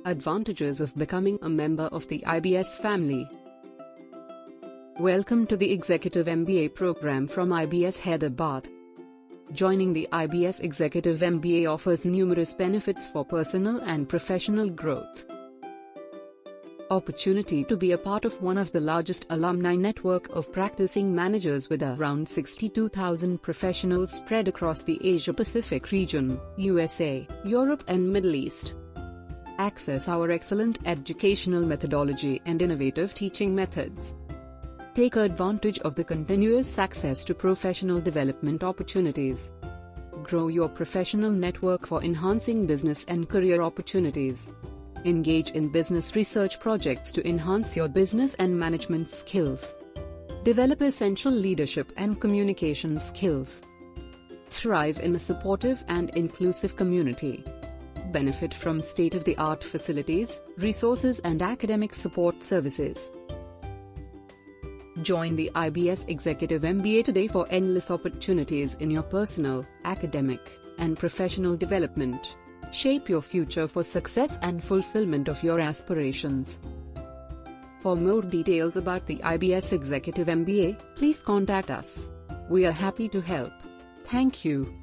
Advantages of becoming a member of the IBS family. Welcome to the Executive MBA program from IBS Hyderabad. Joining the IBS Executive MBA offers numerous benefits for personal and professional growth. Opportunity to be a part of one of the largest alumni network of practicing managers with around 62,000 professionals spread across the Asia-Pacific region, USA, Europe and Middle East. Access our excellent educational methodology and innovative teaching methods. Take advantage of the continuous access to professional development opportunities. Grow your professional network for enhancing business and career opportunities. Engage in business research projects to enhance your business and management skills. Develop essential leadership and communication skills. Thrive in a supportive and inclusive community. Benefit from state-of-the-art facilities, resources and academic support services. Join the IBS Executive MBA today for endless opportunities in your personal, academic, and professional development. Shape your future for success and fulfillment of your aspirations. For more details about the IBS Executive MBA, please contact us. We are happy to help. Thank you.